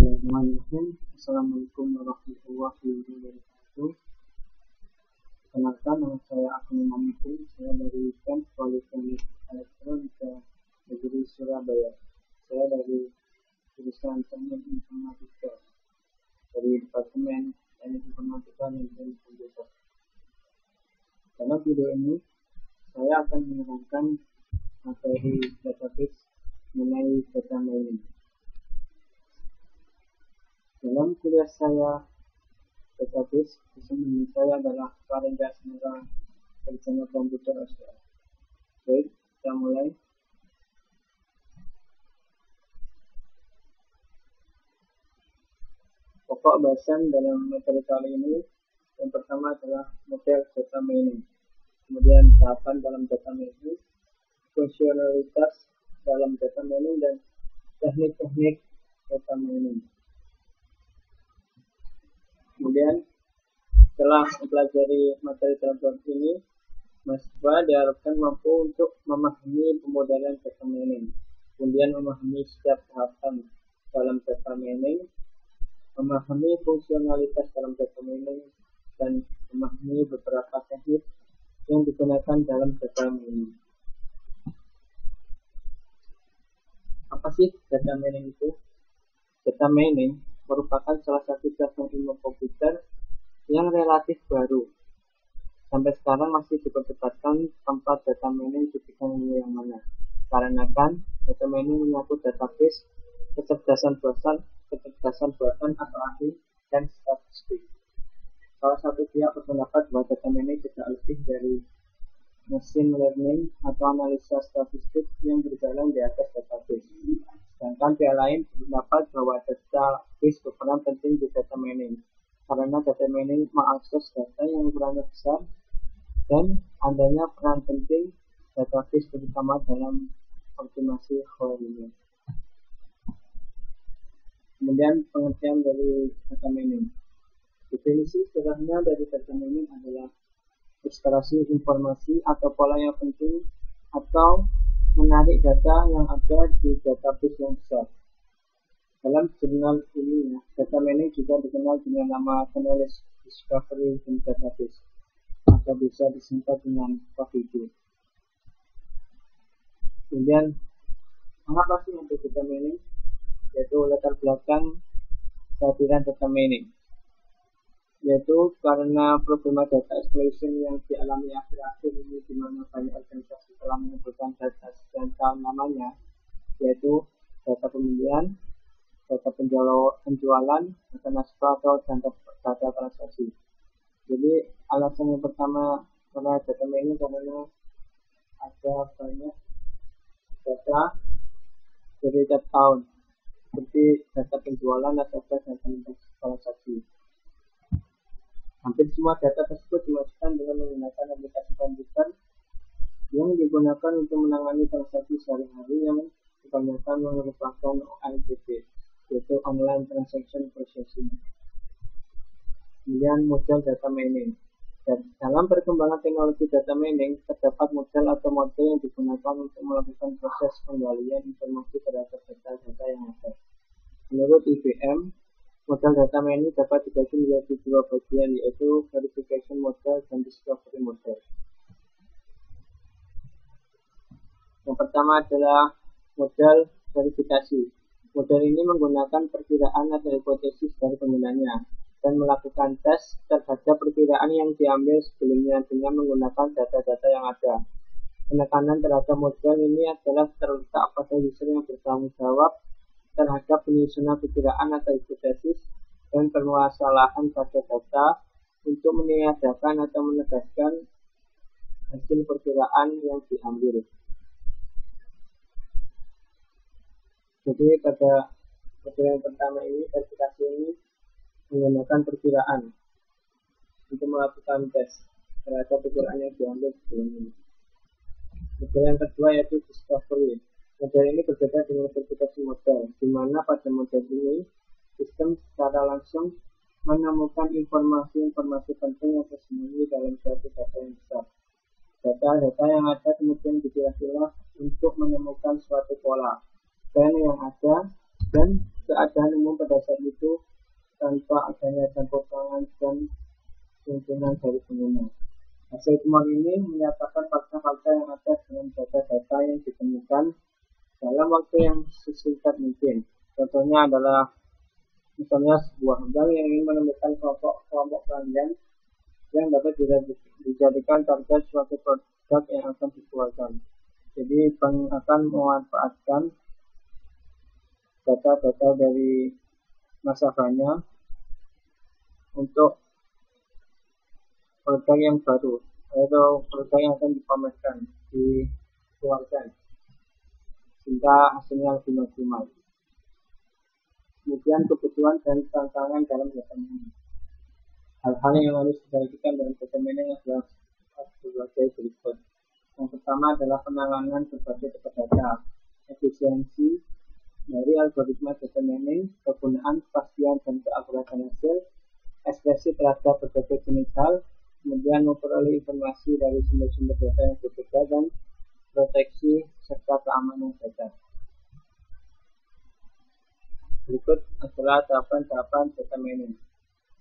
Bismillahirrahmanirrahim. Assalamualaikum warahmatullahi wabarakatuh. Kenalkan, nama saya Akun Mamipin. Saya dari Camp Politeknik Elektronika Negeri Surabaya. Saya dari jurusan Teknik Informatika dari Departemen Teknik Informatika dan Komputer. Dalam video ini saya akan menerangkan materi database mengenai data mining. Dalam kuliah saya database, kesempatan saya adalah Parenga Semera Sarjana Komputer Asia. Baik, kita mulai. Pokok bahasan dalam materi kali ini yang pertama adalah model data mining, kemudian tahapan dalam data mining, fungsionalitas dalam data mining, dan teknik-teknik data mining. Kemudian setelah mempelajari materi dalam bab ini, mahasiswa diharapkan mampu untuk memahami pemodelan data mining, kemudian memahami setiap tahapan dalam data mining, memahami fungsionalitas dalam data mining, dan memahami beberapa teknik yang digunakan dalam data mining. Apa sih data mining itu? Data mining merupakan salah satu cabang ilmu komputer yang relatif baru. Sampai sekarang masih diperdebatkan tempat data mining di bidang ilmu yang mana. Karena kan data mining menyangkut database, kecerdasan buatan atau ahli, dan statistik. Salah satu pihak berpendapat bahwa data mining tidak lebih dari machine learning atau analisa statistik yang berjalan di atas database. Sedangkan pihak lain berpendapat bahwa database berperan penting di data mining, karena data mining mengakses data yang ukurannya besar dan adanya peran penting database terutama dalam optimasi query. Kemudian pengertian dari data mining. Definisi sederhana dari data mining adalah ekstraksi informasi atau pola yang penting atau menarik data yang ada di database yang besar. Dalam jurnal ilmiah, data mining juga dikenal dengan nama knowledge discovery in database atau bisa disingkat dengan KDD. Kemudian, mengapa sih untuk data mining? Yaitu latar belakang kehadiran data mining, yaitu karena problema data exploitation yang dialami akhir-akhir ini, di mana banyak organisasi telah mengumpulkan data sekian tahun lamanya, yaitu data pembelian, data penjualan, data nasabah, atau data transaksi. Jadi alasan yang pertama karena data mining karena ada banyak data dari tiap tahun, seperti data penjualan, nasabah, dan data transaksi. Hampir semua data tersebut dimasukkan dengan menggunakan aplikasi komputer yang digunakan untuk menangani transaksi sehari-hari yang kebanyakan merupakan OTP, yaitu Online Transaction Processing. Kemudian model data mining. Dan dalam perkembangan teknologi data mining, terdapat model atau mode yang digunakan untuk melakukan proses penggalian informasi terhadap data-data yang ada. Menurut IBM, model data mining dapat dibagi menjadi dua bagian, yaitu verification model dan discovery model. Yang pertama adalah model verifikasi. Model ini menggunakan perkiraan atau hipotesis dari penggunanya dan melakukan tes terhadap perkiraan yang diambil sebelumnya dengan menggunakan data-data yang ada. Penekanan terhadap model ini adalah terletak pada user yang bertanggung jawab terhadap penyusunan perkiraan atau hipotesis dan permasalahan pada data untuk meniadakan atau menegaskan hasil perkiraan yang diambil. Jadi pada model yang pertama ini, verifikasi ini menggunakan perkiraan untuk melakukan tes terhadap perkiraan yang diambil sebelumnya. Model yang kedua yaitu discovery. Model ini berbeda dengan verifikasi model, di mana pada model ini sistem secara langsung menemukan informasi-informasi penting yang tersembunyi dalam suatu data yang besar. Data-data yang ada kemudian dipilah-pilah untuk menemukan suatu pola, tren yang ada, dan keadaan umum pada saat itu tanpa adanya campur tangan dan pimpinan dari pengguna. Hasil temuan ini menyatakan fakta-fakta yang ada dengan data-data yang ditemukan dalam waktu yang sesingkat mungkin. Contohnya adalah misalnya sebuah bank yang ingin menemukan kelompok pelanggan yang dapat dijadikan target suatu produk yang akan dikeluarkan. Jadi bank akan memanfaatkan data-data dari nasabahnya untuk produk yang baru atau produk yang akan dipamerkan, dikeluarkan, sehingga hasilnya lebih maksimal. Kemudian kebutuhan dan tantangan dalam data mining. Hal-hal yang harus diperhatikan dalam data mining adalah sebagai berikut. Yang pertama adalah penanganan berbagai tipe data, efisiensi dari algoritma data mining, kegunaan, kepastian dan keakuratan hasil, ekspresi terhadap berbagai jenis hal, kemudian memperoleh informasi dari sumber-sumber data yang berbeda dan proteksi serta keamanan data. Berikut adalah tahapan-tahapan data mining.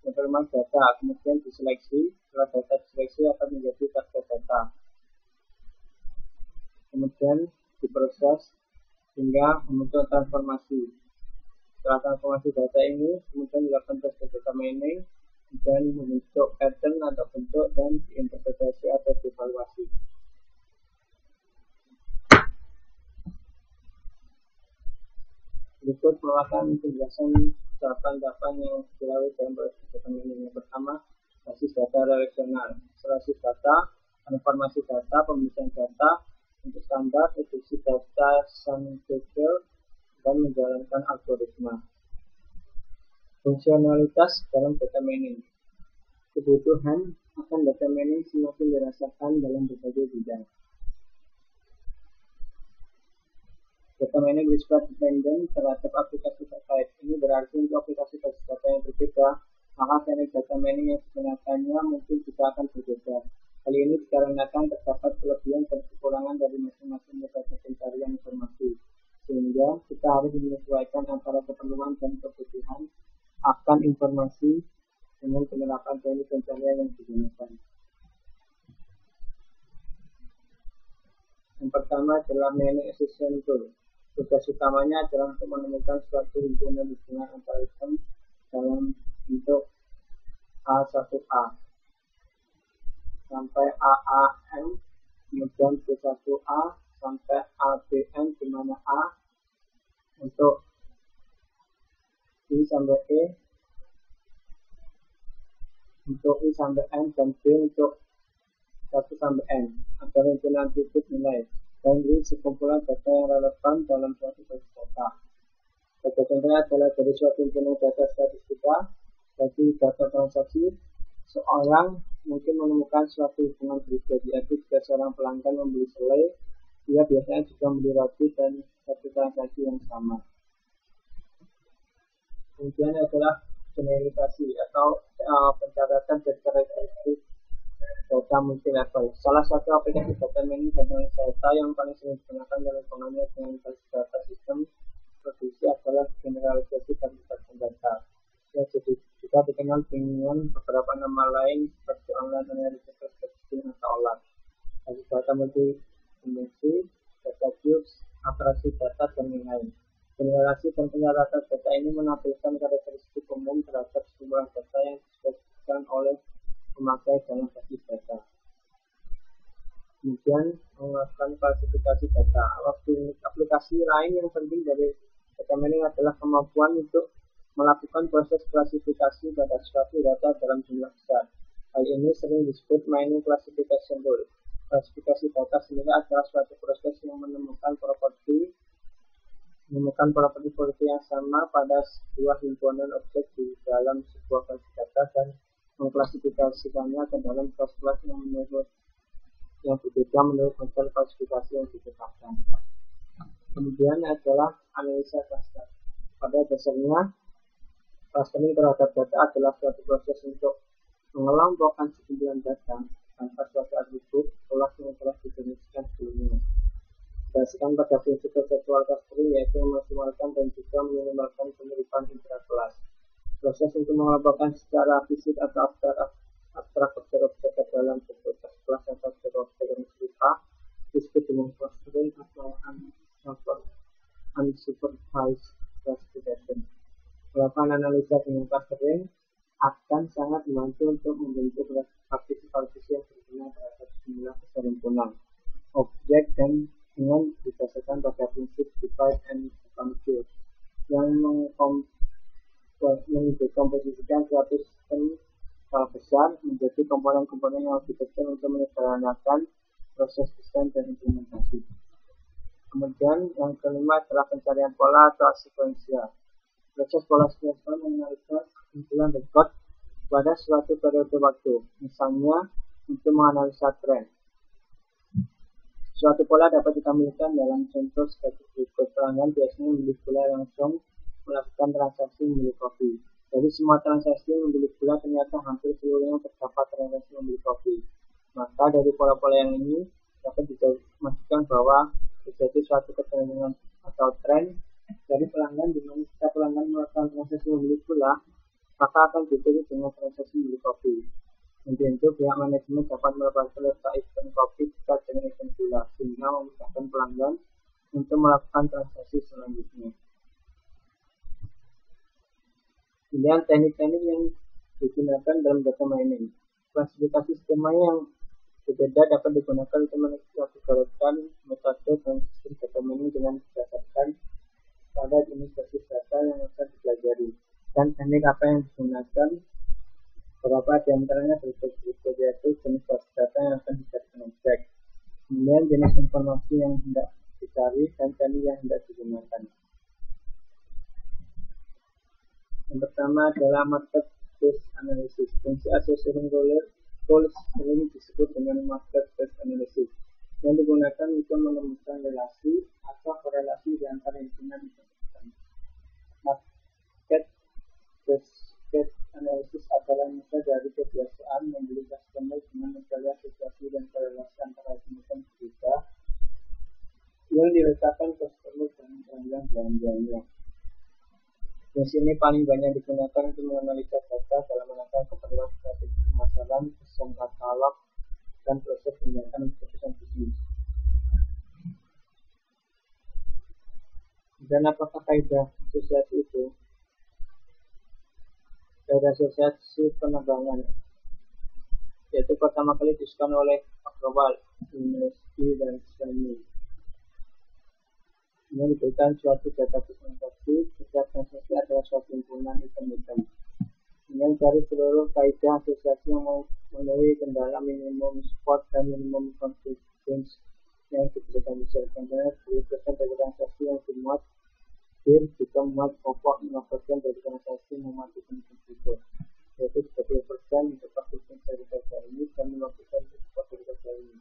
Yang pertama data, kemudian diseleksi. Setelah data diseleksi akan menjadi target data. Kemudian diproses hingga membentuk transformasi. Setelah transformasi data ini, kemudian dilakukan tes data mining dan membentuk pattern atau bentuk dan diinterpretasi atau dievaluasi. Berikut merupakan penjelasan tahapan-tahapan yang dilalui dalam proses data mining. Yang pertama, basis data relasional, analisis data, transformasi data, pemeriksaan data, untuk standar, reduksi data sanitizer, dan menjalankan algoritma. Fungsionalitas dalam data mining. Kebutuhan akan data mining semakin dirasakan dalam berbagai bidang. Data mining bersifat dependen terhadap aplikasi terkait. Ini berarti untuk aplikasi data yang berbeda, maka teknik data mining yang digunakannya mungkin juga akan berbeda. Hal ini dikarenakan terdapat kelebihan dan kekurangan dari masing-masing metode pencarian informasi, sehingga kita harus menyesuaikan antara keperluan dan kebutuhan akan informasi dengan penerapan teknik pencarian yang digunakan. Yang pertama adalah mining extraction tool. Tugas utamanya adalah untuk menemukan suatu hubungan antar item dalam bentuk A1A sampai AAM, kemudian B1A sampai ABN, di mana A untuk I sampai E, untuk I sampai N, dan B untuk 1 sampai N, agar himpunan titik nilai dan ini sekumpulan data yang relevan dalam suatu basis data. Data contohnya adalah dari suatu himpunan data statistika, dari data transaksi. Seorang mungkin menemukan suatu hubungan berikut, yaitu jika seorang pelanggan membeli selai, dia biasanya juga membeli roti dan satu transaksi yang sama. Kemudian adalah generalisasi atau pencatatan dari karakteristik data multi level. Salah satu aplikasi data mining adalah data yang paling sering digunakan dalam penggunaan dengan data sistem produksi adalah generalisasi dan berdasarkan data. Ya, jadi juga dikenal dengan beberapa nama lain seperti online analysis processing atau OLAP. Jadi data multi dimensi, data cubes, akurasi data, dan lain-lain. Generasi dan penyaratan data ini menampilkan karakteristik umum terhadap sejumlah data yang dispesifikasikan oleh pemakai dalam basis data. Kemudian melakukan klasifikasi data. Aplikasi lain yang penting dari data mining adalah kemampuan untuk melakukan proses klasifikasi pada suatu data dalam jumlah besar. Hal ini sering disebut mining classification tool. Klasifikasi data sendiri adalah suatu proses yang menemukan properti yang sama pada sebuah himpunan objek di dalam sebuah basis data dan mengklasifikasikannya ke dalam kelas-kelas yang berbeda menurut model klasifikasi yang ditetapkan. Kemudian adalah analisa cluster. Pada dasarnya, clustering terhadap data adalah suatu proses untuk mengelompokkan sekumpulan data tanpa suatu atribut kelas yang telah didefinisikan sebelumnya. berdasarkan pada prinsip konsepual clustering, yaitu memaksimalkan dan juga meminimalkan kemiripan intrakelas. Proses untuk mengelompokkan secara fisik atau abstrak objek-objek ke dalam bentuk kelas atau objek-objek yang serupa disebut dengan clustering atau unsupervised classification. Melakukan analisa dengan clustering akan sangat membantu untuk membentuk partisi-partisi yang berguna terhadap jumlah besar himpunan objek dan dengan didasarkan pada prinsip divide and conquer yang mengkomposisikan suatu sistem skala besar menjadi komponen-komponen yang lebih kecil untuk menyederhanakan proses desain dan implementasi. Kemudian yang kelima adalah pencarian pola atau sekuensial. Proses pola sekuensial menganalisa kesimpulan rekod pada suatu periode waktu, misalnya untuk menganalisa tren. Suatu pola dapat ditampilkan dalam contoh sebagai berikut. Pelanggan biasanya membeli gula langsung melakukan transaksi membeli kopi. Dari semua transaksi membeli gula ternyata hampir seluruhnya terdapat transaksi membeli kopi. Maka dari pola-pola yang ini dapat dimaksudkan bahwa terjadi suatu kecenderungan atau tren dari pelanggan di mana setiap pelanggan melakukan transaksi membeli gula, maka akan diikuti dengan transaksi membeli kopi. Untuk itu, pihak manajemen dapat melepas letak event kopi dekat dengan event gula, sehingga memudahkan pelanggan untuk melakukan transaksi selanjutnya. Kemudian teknik-teknik yang digunakan dalam data mining. Klasifikasi skema yang berbeda dapat digunakan untuk mengakibatkan metode dan sistem data mining dengan berdasarkan pada jenis basis data yang akan dipelajari dan teknik apa yang digunakan. Beberapa di antaranya berikut, yaitu jenis basis data yang akan dijadikan objek, kemudian jenis informasi yang hendak dicari dan teknik yang hendak digunakan. Yang pertama adalah market-based analysis. Fungsi association tools sering disebut dengan market-based analysis yang digunakan untuk menemukan relasi atau korelasi di antara himpunan investasi. Market-based analysis adalah misal dari kebiasaan membeli customer dengan melihat situasi dan korelasi antara himpunan berbeda yang diletakkan customer dan belanjanya. Fungsi ini paling banyak digunakan untuk menganalisa data dalam menentukan keperluan strategi pemasaran, pesan katalog, dan proses pembuatan keputusan bisnis. Dan apakah kaidah asosiasi itu? Kaidah asosiasi penerbangan, yaitu pertama kali disusun oleh Agrawal, University dan Swami. Ini diberikan suatu data transaksi. Setiap transaksi adalah suatu himpunan item-item. Dengan dari seluruh kaidah asosiasi yang memenuhi kendala minimum support dan minimum confidence yang diberikan user. Contohnya 10% dari transaksi yang dimuat jika memuat pokok 5% dari transaksi mematikan komputer, yaitu 30% untuk confidence dari kaidah ini dan 5% untuk support dari kaidah ini.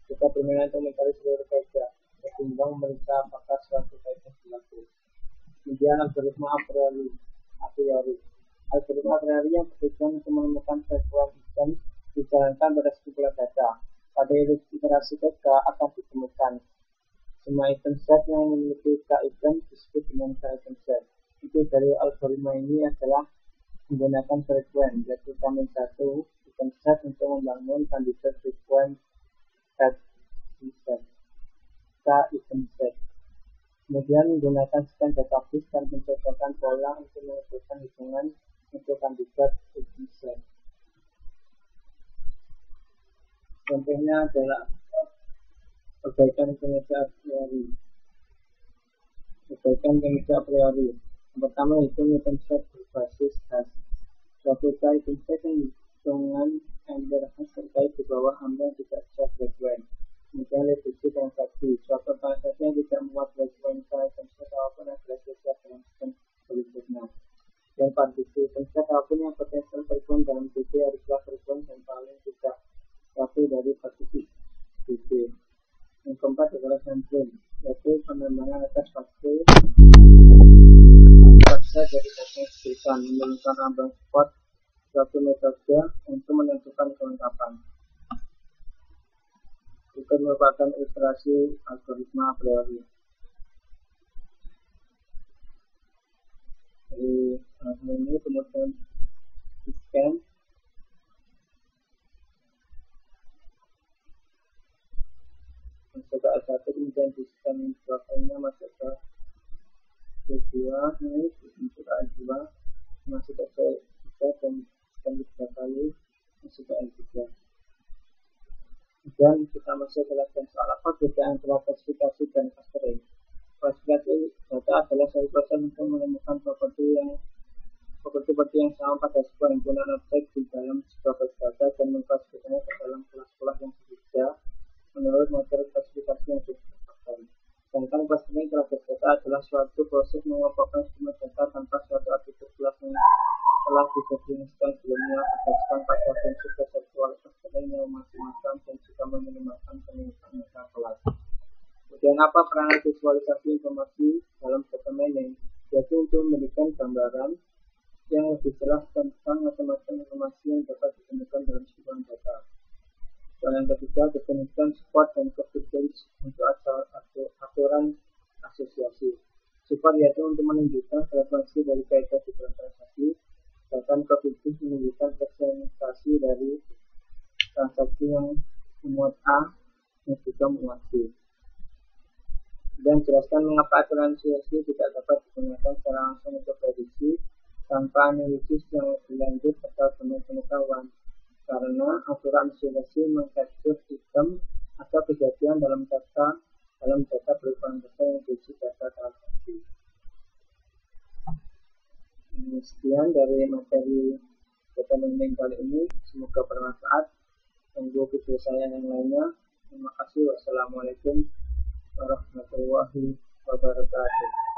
Kita berminat untuk mencari seluruh kaidah ketimbang meriksa apakah suatu kaidah berlaku. Kemudian algoritma a priori. Algoritma a priori yang bertujuan untuk menemukan sesuatu item dijalankan pada sekumpulan data. Pada iterasi ketiga akan ditemukan semua item set yang memiliki k-item disebut dengan k-item set. Itu dari algoritma ini adalah menggunakan frekuens, yaitu kami satu item set untuk membangun kandidat frekuens set. K-item set. Kemudian menggunakan scan database dan mencocokan pola untuk menentukan hitungan untuk kandidat item set. Contohnya adalah perbaikan kinerja a priori. Yang pertama itu item set berbasis hash. Suatu item set yang hitungan ember hash terkait di bawah hamba tidak bisa frekuens. Kemudian reduksi transaksi. Suatu transaksi yang tidak muat frekuens item set apapun adalah setiap dalam sistem berikutnya. Dan partisi item set apapun yang potensial frekuens dalam DB haruslah frekuens dan paling tidak satu dari partisi DB. Yang keempat adalah sampling, yaitu penambangan atas fase dari data yang diberikan, menggunakan ambang spot suatu metode untuk menentukan kelengkapan. Berikut merupakan ilustrasi algoritma a priori. Jadi ini kemudian di scan, masuk ke A1, kemudian di scan belakangnya masuk ke C2, ini untuk A2, masuk ke C3 dan scan 3 kali, masuk ke L3. Kemudian kita masuk ke latihan soal apa perbedaan antara klasifikasi dan clustering. Klasifikasi data adalah satu proses untuk menemukan properti yang sama pada sebuah himpunan objek di dalam sebuah base data dan mengklasifikasinya ke dalam kelas-kelas yang berbeda menurut model klasifikasi yang ditetapkan. Sedangkan clustering kelas data adalah suatu proses mengelompokkan semua data tanpa suatu atribut kelas yang telah didefinisikan sebelumnya berdasarkan pada prinsip konseptual clustering yang macam-macam dan juga meminimalkan penyimpangan kelas. Kemudian apa peranan visualisasi informasi dalam data mining? Yaitu untuk memberikan gambaran yang lebih jelas tentang macam-macam informasi yang dapat ditemukan dalam sebuah data. Dan yang ketiga, definisikan support dan coefficients untuk aturan asosiasi. Support yaitu untuk menunjukkan frekuensi dari kaidah diferensiasi, sedangkan coefficients menunjukkan presentasi dari transaksi yang memuat A dan juga memuat B. Dan jelaskan mengapa aturan asosiasi tidak dapat digunakan secara langsung untuk prediksi tanpa analisis yang lebih lanjut serta penuh pengetahuan, karena aturan asosiasi mengkaptur sistem atau kejadian dalam data berupa data yang diisi data transaksi. Sekian dari materi data mining kali ini, semoga bermanfaat. Tunggu video saya yang lainnya. Terima kasih. Wassalamualaikum warahmatullahi wabarakatuh.